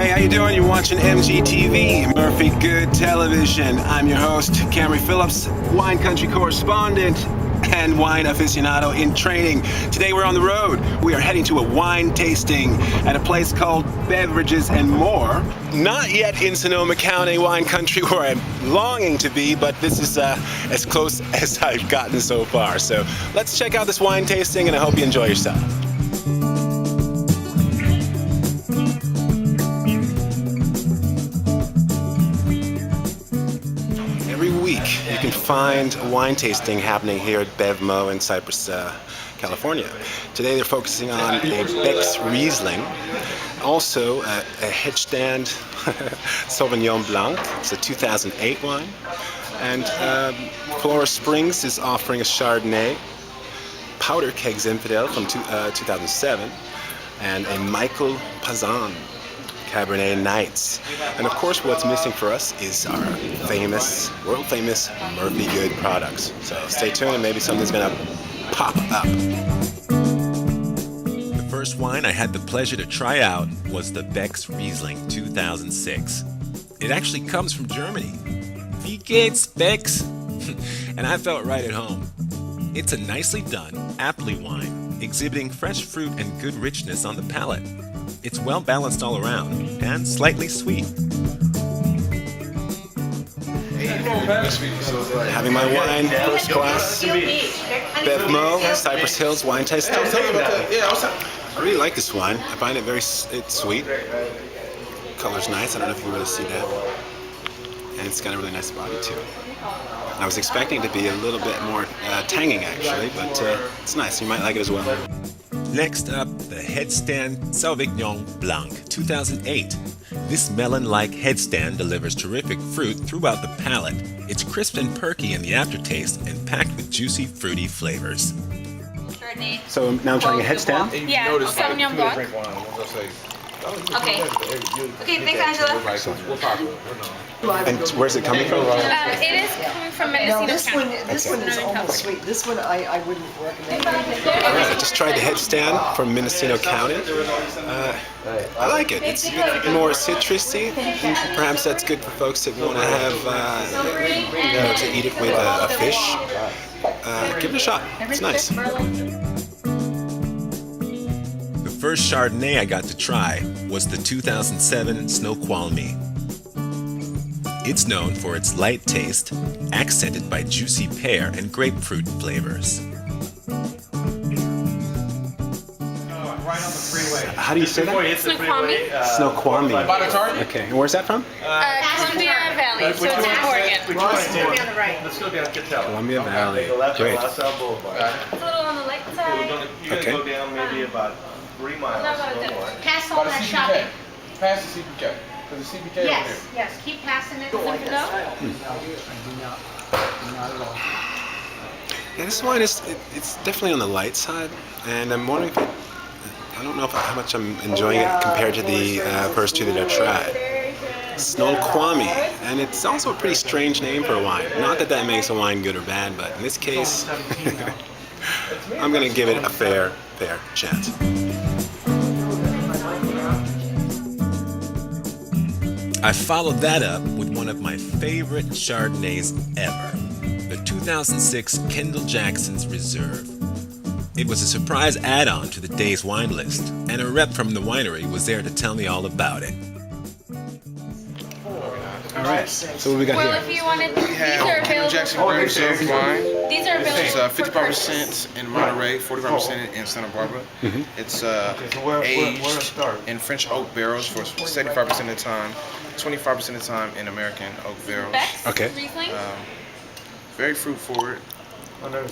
Hey, how you doing? You're watching MGtv, Murphy Good Television. I'm your host, Cameron Phillips, wine country correspondent and wine aficionado in training. Today we're on the road. We are heading to a wine tasting at a place called Beverages and More. Not yet in Sonoma County, wine country, where I'm longing to be, but this is as close as I've gotten so far. So let's check out this wine tasting, and I hope you enjoy yourself. You can find a wine tasting happening here at BevMo in Cypress, California. Today they're focusing on a Beck's Riesling, also a Hedstand Sauvignon Blanc. It's a 2008 wine. And Flora Springs is offering a Chardonnay, Powder Kegs Infidel from 2007, and a Michael Pazan Cabernet Nights. And of course what's missing for us is our world famous Murphy Good products. So stay tuned and maybe something's gonna pop up. The first wine I had the pleasure to try out was the Beck's Riesling 2006. It actually comes from Germany. Wie geht's, Beck's? And I felt right at home. It's a nicely done, aptly wine, exhibiting fresh fruit and good richness on the palate. It's well balanced all around and slightly sweet. Having my wine, first class, BevMo, Cypress Hills wine tasting. I really like this wine. I find it it's sweet. Color's nice. I don't know if you can really see that. And it's got a really nice body too. I was expecting it to be a little bit more tanging actually, but it's nice. You might like it as well. Next up, the Hedstand Sauvignon Blanc 2008. This melon-like headstand delivers terrific fruit throughout the palate. It's crisp and perky in the aftertaste and packed with juicy, fruity flavors. So now I'm trying a headstand? Yeah, Sauvignon Blanc. Okay. Okay, thanks, Angela. And where's it coming from? It is coming from Mendocino County. This one is almost sweet. This one I wouldn't recommend. Alright, I just tried the headstand from Mendocino County. I like it. It's more citrusy. Perhaps that's good for folks that want to have, to eat it with a fish. Give it a shot. It's nice. The first Chardonnay I got to try was the 2007 Snoqualmie. It's known for its light taste, accented by juicy pear and grapefruit flavors. How do you say that? Snoqualmie. Snoqualmie. Okay, and where's that from? Columbia Valley, so it's in Oregon. Columbia Valley. Great. It's a little on the light side. Okay. Pass all that shopping. Pass the CPK. There's a CPK over here. Yes, keep passing it. Yeah, this wine it's definitely on the light side, and I'm wondering if I don't know how much I'm enjoying it compared to the first two that I've tried. Snoqualmie, and it's also a pretty strange name for a wine. Not that that makes a wine good or bad, but in this case, I'm gonna give it a fair chance. I followed that up with one of my favorite Chardonnays ever, the 2006 Kendall-Jackson's Reserve. It was a surprise add-on to the day's wine list, and a rep from the winery was there to tell me all about it. Alright, so what we got Well, here? if you wanted, We these have are available. Kendall-Jackson Reserve wine. These are This is available for 55% in Monterey, 45% in Santa Barbara. It's aged in French oak barrels for 75% of the time, 25% of the time in American oak barrels. Beck's Okay. Riesling. Very fruit forward,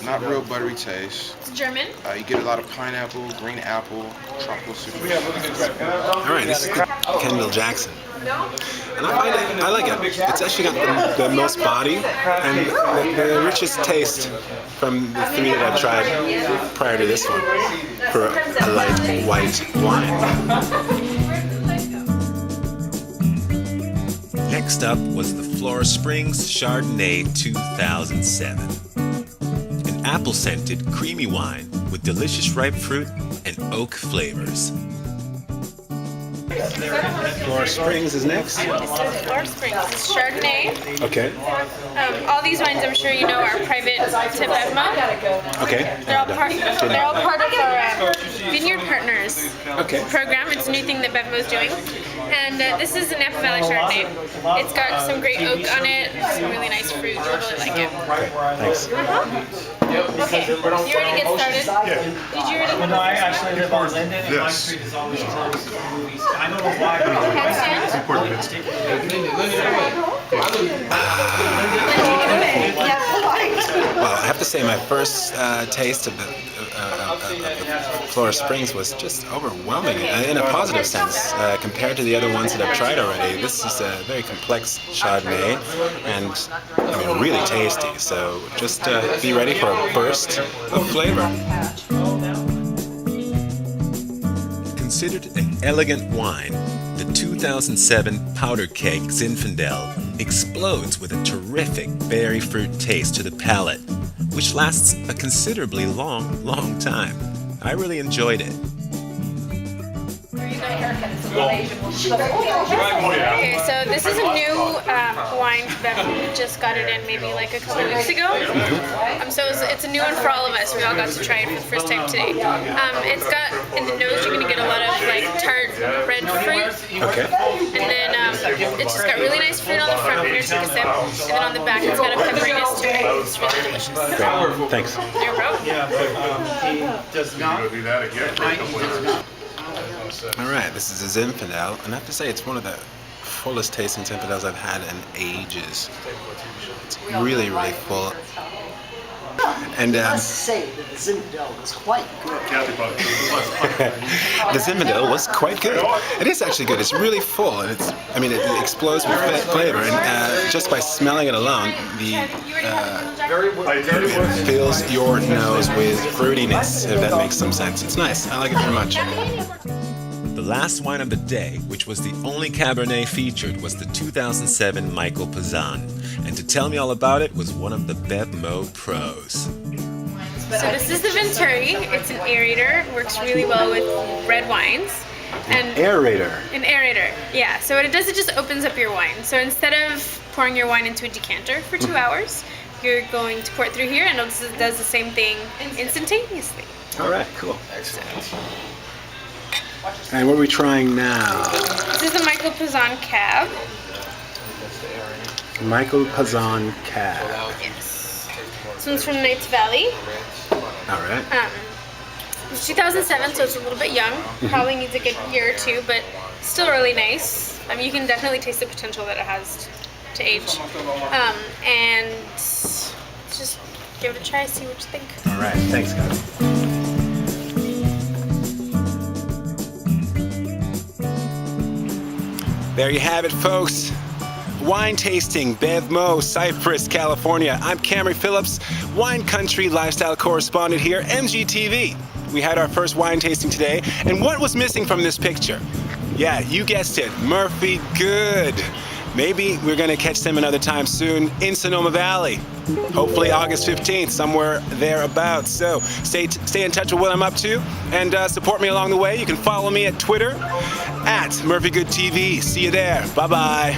not real buttery taste. It's German. You get a lot of pineapple, green apple, tropical citrus. Alright, this is the Kendall-Jackson. And I like it. It's actually got the most body and the richest taste from the three that I've tried prior to this one for a light white wine. Next up was the Flora Springs Chardonnay 2007. An apple-scented, creamy wine with delicious ripe fruit and oak flavors. Flora Springs is next. This is Flora Springs. It's Chardonnay. Okay. All these wines, I'm sure you know, are private to Bevmo. Okay. They're all part of our Vineyard Partners program. It's a new thing that Bevmo's doing. And this is a Napa Valley Chardonnay. It's got some great oak on it, some really nice fruit. You'll really like it. Thanks. Okay, you ready to get started? Yeah. Did you already No, I actually live on Linden, and my Yes. street is always closed to movies. I don't know why, but Handstand? Well, I have to say my first taste of the Flora Springs was just overwhelming in a positive sense compared to the other ones that I've tried already. This is a very complex Chardonnay and I mean really tasty. So just be ready for a burst of flavor. Considered an elegant wine, the 2007 Powder Keg Zinfandel explodes with a terrific berry fruit taste to the palate, which lasts a considerably long time. I really enjoyed it. Okay, so this is a new wine that we just got it in maybe like a couple weeks ago. So it's a new one for all of us. We all got to try it for the first time today. It's got, in the nose, you're going to get a lot of like tart red fruit. Okay. And then it's just got really nice fruit on the front when you take a sip. And then on the back, it's got a pepperiness to it. It's really delicious. Great. Thanks. There, bro. yeah, but he does not. Do that again for a couple of years. All right, this is a Zinfandel, and I have to say it's one of the fullest tasting Zinfandels I've had in ages. It's really full. And I must say that the Zinfandel was quite good. Kathy bought it. the Zinfandel was quite good. It is actually good. It's really full, and it explodes with flavor. And just by smelling it alone, it fills your nose with fruitiness. If that makes some sense, it's nice. I like it very much. The last wine of the day, which was the only Cabernet featured, was the 2007 Michael Pazan. And to tell me all about it was one of the Bevmo pros. So this is the Venturi. It's an aerator. It works really well with red wines. And Aerator. an aerator, yeah. So what it does, it just opens up your wine. So instead of pouring your wine into a decanter for 2 hours, you're going to pour it through here, and it does the same thing instantaneously. All right, cool. And what are we trying now? This is the Michael Pazan Cab. Michael Pazan Cab. Yes. This one's from Knights Valley. All right. It's 2007, so it's a little bit young. Probably needs a good year or two, but still really nice. You can definitely taste the potential that it has to age. And just give it a try, see what you think. All right. Thanks, guys. There you have it, folks. Wine tasting, Bevmo, Cypress, California. I'm Cameron Phillips, wine country lifestyle correspondent here, MGtv. We had our first wine tasting today, and what was missing from this picture? Yeah, you guessed it, Murphy Goode. Maybe we're gonna catch them another time soon in Sonoma Valley. Hopefully August 15th, somewhere thereabouts. So stay in touch with what I'm up to and support me along the way. You can follow me at Twitter at Murphy Goode TV. See you there. Bye-bye.